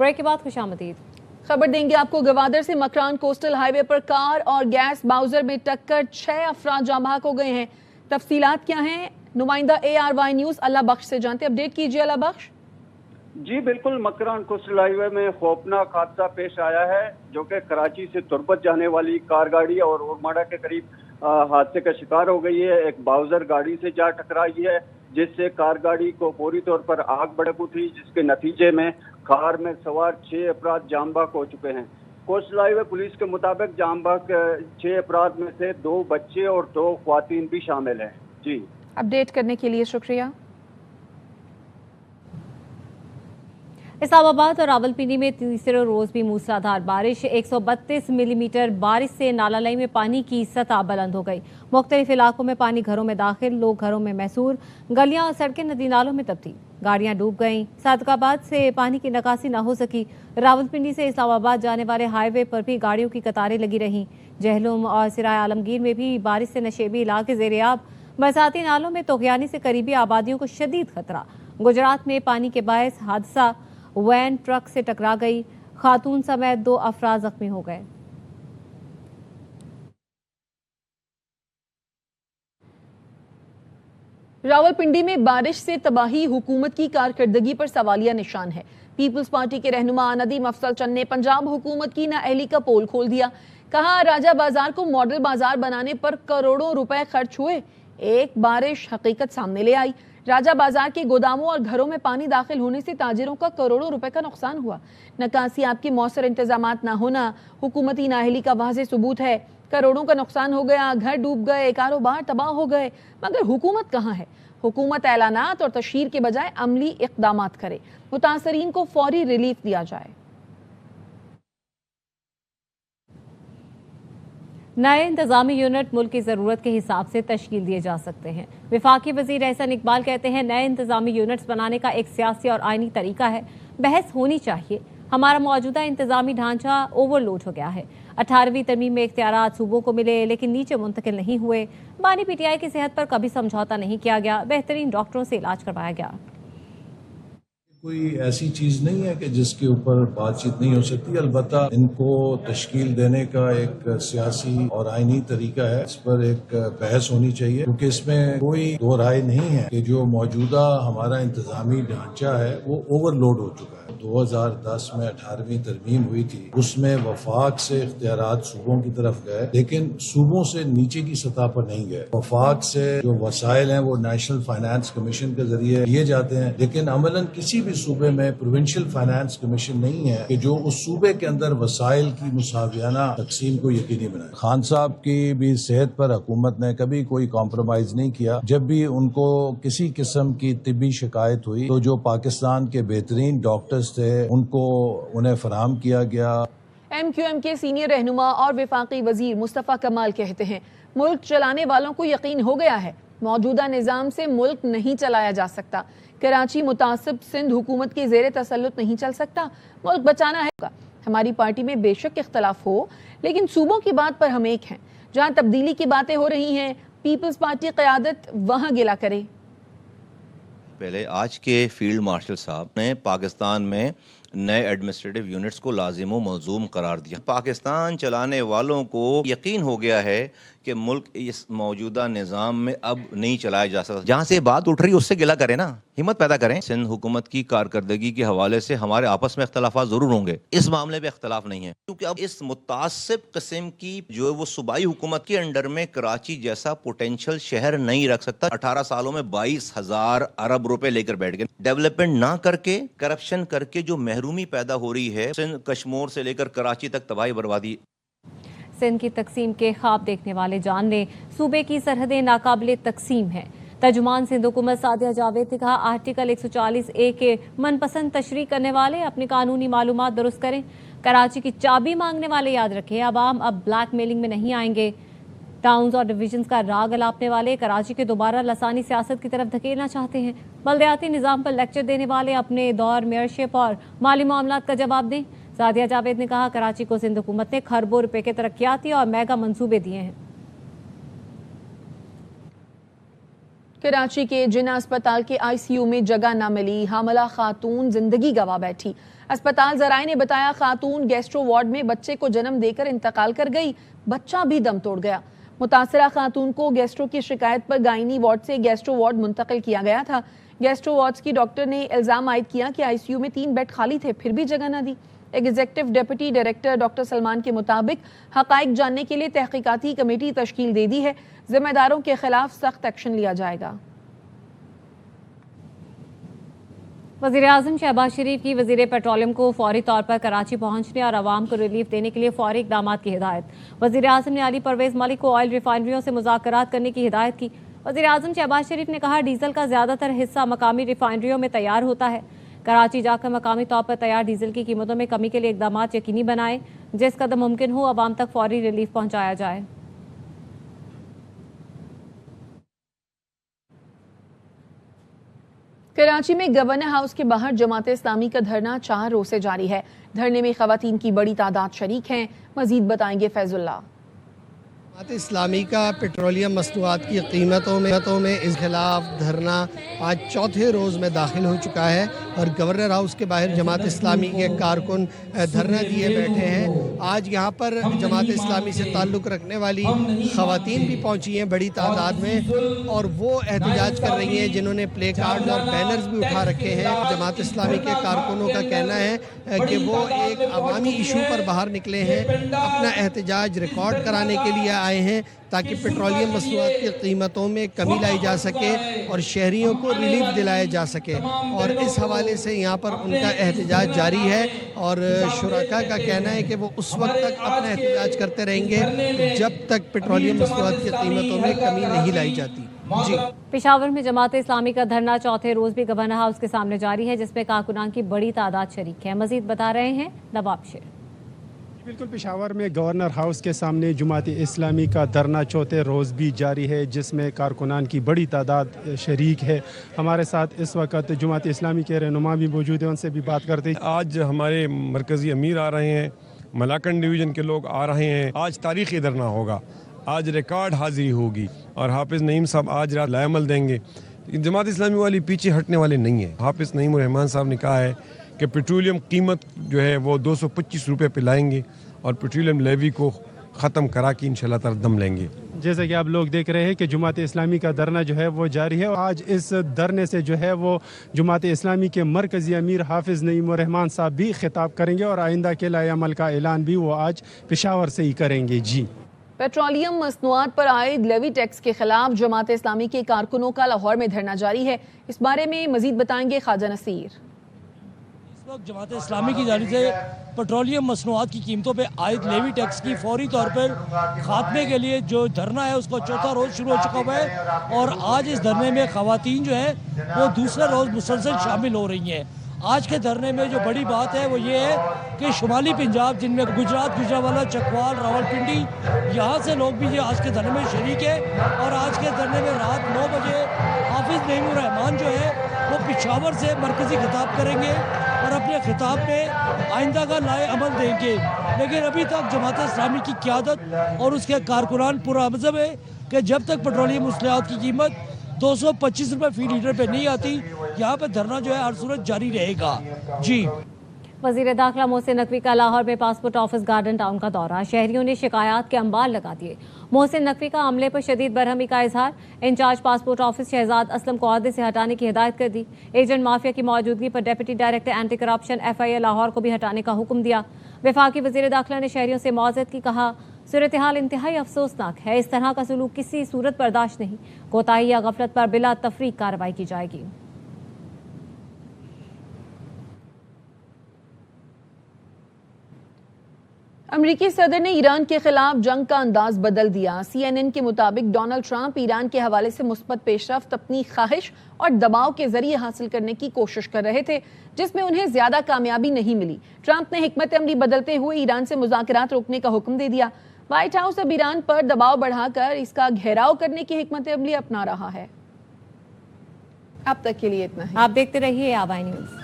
Break के बाद खुशामदीद। खबर देंगे आपको गवादर से मकरान कोस्टल हाईवे पर कार और गैस बाउजर में टक्कर 6 अफराद जाँ बहक हो गए हैं। तफसीलात क्या हैं, नुमाइंदा ARY न्यूज अल्लाह बख्श से जानते। अपडेट कीजिए अल्लाह बख्श। जी बिल्कुल, मकरान कोस्टल हाईवे में खौफनाक हादसा पेश आया है, जो कि कराची से तुर्बत जाने वाली कार गाड़ी और उरमाड़ा के करीब हादसे का शिकार हो गई है। एक बाउजर गाड़ी से जा टकराई है, जिससे कार गाड़ी को फौरी तौर पर आग भड़क उठी, जिसके नतीजे में कार में सवार 6 अफराद जाम बहक हो चुके हैं। कोस्टल हाईवे पुलिस के मुताबिक जाम बहक 6 अफराद में से 2 बच्चे और 2 ख्वातीन भी शामिल हैं। जी, अपडेट करने के लिए शुक्रिया। इस्लामाबाद और रावलपिंडी में तीसरे रोज भी मूसलाधार बारिश। 132 मिलीमीटर बारिश से नालालाई में पानी की सतह बुलंद हो गई। मुख्तलिफ इलाकों में पानी घरों में दाखिल, लोग घरों में महसूर, गलियां और सड़कें नदी नालों में तब्दील, गाड़ियां डूब गईं। सादकाबाद से पानी की निकासी न हो सकी। रावलपिंडी से इस्लामाबाद जाने वाले हाईवे पर भी गाड़ियों की कतारें लगी रहीं। जहलुम और सिराय आलमगीर में भी बारिश से नशेबी इलाके ज़ेर-ए-आब। बरसाती नालों में तोगयानी से करीबी आबादियों को शदीद खतरा। गुजरात में पानी के बायस हादसा, वैन ट्रक से टकरा गई, खातून समेत 2 अफराद जख्मी हो गए। रावलपिंडी में बारिश से तबाही हुकूमत की कारकर्दगी पर सवालिया निशान है। पीपल्स पार्टी के रहनुमा नदीम अफजल चंद ने पंजाब हुकूमत की नाअहली का पोल खोल दिया। कहा, राजा बाजार को मॉडल बाजार बनाने पर करोड़ों रुपए खर्च हुए। एक बारिश हकीकत सामने ले आई। राजा बाजार के गोदामों और घरों में पानी दाखिल होने से ताजिरों का करोड़ों रुपए का नुकसान हुआ। नकासी आपकी मौसर इंतजामात ना होना हुकूमती नाअहली का वाज़ेह सबूत है। करोड़ों का नुकसान हो गया, घर डूब गए, कारोबार तबाह हो गए, मगर हुकूमत कहाँ है? हुकूमत ऐलानात और तशहीर के बजाय अमली इक़दामात करे, मुतासरीन को फौरी रिलीफ दिया जाए। नए इंतजामी यूनिट मुल्क की ज़रूरत के हिसाब से तश्कील दिए जा सकते हैं। वफाकी वज़ीर एहसन इकबाल कहते हैं, नए इंतजामी यूनिट्स बनाने का एक सियासी और आइनी तरीका है, बहस होनी चाहिए। हमारा मौजूदा इंतजामी ढांचा ओवरलोड हो गया है। 18वीं तरमीम में इख्तियारात सूबों को मिले, लेकिन नीचे मुंतकिल नहीं हुए। बानी PTI की सेहत पर कभी समझौता नहीं किया गया, बेहतरीन डॉक्टरों से इलाज करवाया गया। कोई ऐसी चीज़ नहीं है कि जिसके ऊपर बातचीत नहीं हो सकती। अलबत्ता इनको तश्कील देने का एक सियासी और आइनी तरीका है, इस पर एक बहस होनी चाहिए, क्योंकि इसमें कोई दो राय नहीं है कि जो मौजूदा हमारा इंतजामी ढांचा है वो ओवरलोड हो चुका है। 2010 में 18वीं तरमीम हुई थी, उसमें वफाक से इख्तियारात सूबों की तरफ गए, लेकिन सूबों से नीचे की सतह पर नहीं गए। वफाक से जो वसाइल हैं वो नेशनल फाइनेंस कमीशन के जरिए दिए जाते हैं, लेकिन अमलन किसी भी सूबे में प्रोविंशियल फाइनेंस कमीशन नहीं है कि जो उस सूबे के अंदर वसाइल की मुसावियाना तकसीम को यकीनी बनाए। खान साहब की भी सेहत पर हुकूमत ने कभी कोई कॉम्प्रोमाइज नहीं किया। जब भी उनको किसी किस्म की तिब्बी शिकायत हुई तो जो पाकिस्तान के बेहतरीन डॉक्टर्स थे उन्हें फराहम किया गया। MQM के सीनियर रहनुमा और वफाकी वजीर मुस्तफ़ा कमाल कहते हैं, मुल्क चलाने वालों को यकीन हो गया है, मौजूदा निज़ाम से मुल्क नहीं चलाया जा सकता। कराची मुतासिब सिंध हुकूमत के ज़ेरे तसल्लुत नहीं चल सकता, मुल्क बचाना है। हमारी पार्टी में बेशक इख्तलाफ हो, लेकिन सूबों की बात पर हम एक हैं। जहाँ तब्दीली की बातें हो रही हैं, पीपल्स पार्टी क़यादत वहाँ गिला करे। पहले आज के फील्ड मार्शल साहब ने पाकिस्तान में नए एडमिनिस्ट्रेटिव यूनिट्स को लाजिम व मलजूम करार दिया। पाकिस्तान चलाने वालों को यकीन हो गया है कि मुल्क इस मौजूदा निज़ाम में अब नहीं चलाया जा सकता। जहाँ से बात उठ रही उससे गिला करें ना, हिम्मत पैदा करें। सिंध हुकूमत की कारकर्दगी के हवाले से हमारे आपस में इख्तलाफात ज़रूर होंगे, इस मामले में इख्तलाफ नहीं है, क्योंकि अब इस मुतासिब किस्म की जो है वो सूबाई हुकूमत के अंडर में कराची जैसा पोटेंशियल शहर नहीं रख सकता। 18 सालों में 22,000 अरब रुपए लेकर बैठ गए। डेवलपमेंट ना करके, करप्शन करके जो महरूमी पैदा हो रही है, सिंध कश्मीर से लेकर कराची तक तबाही बर्बादी। सिंध की तकसीम के ख्वाब देखने वाले जान ने सूबे की सरहदें नाकाबिले तकसीम हैं। तर्जुमान सिंध हुकूमत सादिया जावेद ने कहा, आर्टिकल 140A के मनपसंद तशरीह करने वाले अपनी कानूनी मालूमात दुरुस्त करें। कराची की चाबी मांगने वाले याद रखें, अवाम अब ब्लैक मेलिंग में नहीं आएंगे। टाउन्स और डिवीजन्स का राग अलापने वाले कराची के दोबारा लसानी सियासत की तरफ धकेलना चाहते हैं। बल्दियाती निज़ाम पर लेक्चर देने वाले अपने दौर मेयरशिप और माली मामलात का जवाब दें। सादिया जावेद ने कहा, कराची को सिंध हुकूमत ने खरबों रुपए के तरक्याती और मेगा मंसूबे दिए हैं। कराची के जिना अस्पताल के ICU में जगह न मिली, हामला खातून जिंदगी गवा बैठी। اسپتال ذرائع نے بتایا خاتون گیسٹرو وارڈ میں بچے کو جنم دے کر انتقال کر گئی، بچہ بھی دم توڑ گیا۔ متاثرہ خاتون کو گیسٹرو کی شکایت پر گائنی وارڈ سے گیسٹرو وارڈ منتقل کیا گیا تھا۔ گیسٹرو وارڈز کی ڈاکٹر نے الزام عائد کیا کہ آئی سی یو میں 3 بیڈ خالی تھے، پھر بھی جگہ نہ دی۔ Executive deputy director doctor Salman کے مطابق حقائق جاننے کے لیے تحقیقاتی کمیٹی تشکیل دے دی ہے، ذمہ داروں کے خلاف سخت ایکشن لیا جائے گا۔ وزیراعظم شہباز شریف کی وزیر پیٹرولیم کو فوری طور پر کراچی پہنچنے اور عوام کو ریلیف دینے کے لیے فوری اقدامات کی ہدایت۔ وزیراعظم نے علی پرویز ملک کو آئل ریفائنریوں سے مذاکرات کرنے کی ہدایت کی۔ وزیراعظم شہباز شریف نے کہا ڈیزل کا زیادہ تر حصہ مقامی ریفائنریوں میں تیار ہوتا ہے، کراچی جا کر مقامی طور پر تیار ڈیزل کی قیمتوں میں کمی کے لیے اقدامات یقینی بنائیں، جس قدر ممکن ہو عوام تک فوری ریلیف پہنچایا جائے۔ کراچی میں گورنر ہاؤس کے باہر جماعت اسلامی کا دھرنا 4 روز سے جاری ہے۔ دھرنے میں خواتین کی بڑی تعداد شریک ہیں، مزید بتائیں گے فیض اللہ۔ جماعت اسلامی کا پیٹرولیم مصنوعات کی قیمتوں میں اس خلاف دھرنا آج 4تھے روز میں داخل ہو چکا ہے اور گورنر ہاؤس کے باہر جماعت اسلامی کے کارکن دھرنا دیے بیٹھے ہیں۔ آج یہاں پر جماعت اسلامی سے تعلق رکھنے والی خواتین بھی پہنچی ہیں بڑی تعداد میں، اور وہ احتجاج کر رہی ہیں جنہوں نے پلے کارڈ اور بینرز بھی اٹھا رکھے ہیں۔ جماعت اسلامی کے کارکنوں کا کہنا ہے کہ وہ ایک عوامی ایشو پر باہر نکلے ہیں، اپنا احتجاج ریکارڈ کرانے کے لیے آئے ہیں تاکہ پیٹرولیم مصنوعات کی قیمتوں میں کمی لائی جا سکے اور شہریوں کو ریلیف دلایا جا سکے، اور اس حوالے سے یہاں پر ان کا احتجاج جاری ہے۔ اور شرکاء کا کہنا ہے کہ وہ اس وقت تک اپنا احتجاج کرتے رہیں گے جب تک پیٹرولیم مصنوعات کی قیمتوں میں کمی نہیں لائی جاتی۔ جی پشاور میں جماعت اسلامی کا دھرنا 4تھے روز بھی گورنر ہاؤس کے سامنے جاری ہے، جس میں کارکنان کی بڑی تعداد شریک ہے۔ مزید بتا رہے ہیں نواب شیر۔ بالکل، پشاور میں گورنر ہاؤس کے سامنے جماعت اسلامی کا دھرنا 4تھے روز بھی جاری ہے، جس میں کارکنان کی بڑی تعداد شریک ہے۔ ہمارے ساتھ اس وقت جماعت اسلامی کے رہنما بھی موجود ہیں، ان سے بھی بات کرتے ہیں۔ آج ہمارے مرکزی امیر آ رہے ہیں، ملاکنڈ ڈویژن کے لوگ آ رہے ہیں۔ آج تاریخی دھرنا ہوگا، آج ریکارڈ حاضری ہوگی اور حافظ نعیم صاحب آج رات لائے دیں گے۔ جماعت اسلامی والی پیچھے ہٹنے والے نہیں ہیں۔ حافظ نعیم الرحمان صاحب نے کہا ہے کہ پیٹرولیم قیمت جو ہے وہ 225 روپے پہ لائیں گے اور پیٹرولیم لیوی کو ختم کرا کے انشاءاللہ تعالی دم لیں گے۔ جیسا کہ آپ لوگ دیکھ رہے ہیں کہ جماعت اسلامی کا دھرنا جو ہے وہ جاری ہے، اور آج اس دھرنے سے جو ہے وہ جماعت اسلامی کے مرکزی امیر حافظ نعیم الرحمان صاحب بھی خطاب کریں گے، اور آئندہ کے لائحہ عمل کا اعلان بھی وہ آج پشاور سے ہی کریں گے۔ جی، پیٹرولیم مصنوعات پر عائد لیوی ٹیکس کے خلاف جماعت اسلامی کے کارکنوں کا لاہور میں دھرنا جاری ہے۔ اس بارے میں مزید بتائیں گے خواجہ نصیر۔ جماعت اسلامی کی جانب سے پیٹرولیم مصنوعات کی قیمتوں پہ عائد لیوی ٹیکس کی فوری طور پر خاتمے کے لیے جو دھرنا ہے اس کو 4تھا روز شروع ہو چکا ہوا ہے، اور آج اس دھرنے میں خواتین جو ہیں وہ دوسرے روز مسلسل شامل ہو رہی ہیں۔ آج کے دھرنے میں جو بڑی بات ہے وہ یہ ہے کہ شمالی پنجاب، جن میں گجرات، گجرانوالہ، چکوال، راولپنڈی، یہاں سے لوگ بھی یہ آج کے دھرنے میں شریک ہیں، اور آج کے دھرنے میں رات 9 بجے حافظ نعیم الرحمان جو ہے وہ پشاور سے مرکزی خطاب کریں گے اور اپنے خطاب میں آئندہ کا لائحہ عمل دیں گے۔ لیکن ابھی تک جماعت اسلامی کی قیادت اور اس کے کارکنان پرعزم ہے کہ جب تک پیٹرولیم مصنوعات کی قیمت 225 روپے فی لیٹر پہ نہیں آتی، یہاں پہ دھرنا جو ہے ہر صورت جاری رہے گا۔ جی، وزیر داخلہ محسن نقوی کا لاہور میں پاسپورٹ آفس گارڈن ٹاؤن کا دورہ، شہریوں نے شکایات کے انبار لگا دیے۔ محسن نقوی کا عملے پر شدید برہمی کا اظہار، in charge passport office Shahzad Aslam کو عہدے سے ہٹانے کی ہدایت کر دی۔ ایجنٹ مافیا کی موجودگی پر deputy director anti corruption FIA Lahore کو بھی ہٹانے کا حکم دیا۔ وفاقی وزیر داخلہ نے شہریوں سے معذرت کی، کہا صورتحال انتہائی افسوسناک ہے، اس طرح کا سلوک کسی صورت برداشت نہیں، کوتاہی یا غفلت پر بلا تفریق کارروائی کی جائے گی۔ امریکی صدر نے ایران کے خلاف جنگ کا انداز بدل دیا۔ CNN کے مطابق ڈونلڈ ٹرمپ ایران کے حوالے سے مثبت پیش رفت اپنی خواہش اور دباؤ کے ذریعے حاصل کرنے کی کوشش کر رہے تھے، جس میں انہیں زیادہ کامیابی نہیں ملی۔ ٹرمپ نے حکمت عملی بدلتے ہوئے ایران سے مذاکرات روکنے کا حکم دے دیا۔ وائٹ ہاؤس اب ایران پر دباؤ بڑھا کر اس کا گھیراؤ کرنے کی حکمت عملی اپنا رہا ہے۔ اب تک کے لیے اتنا ہے۔ آپ دیکھتے رہیے آبائی نیوز۔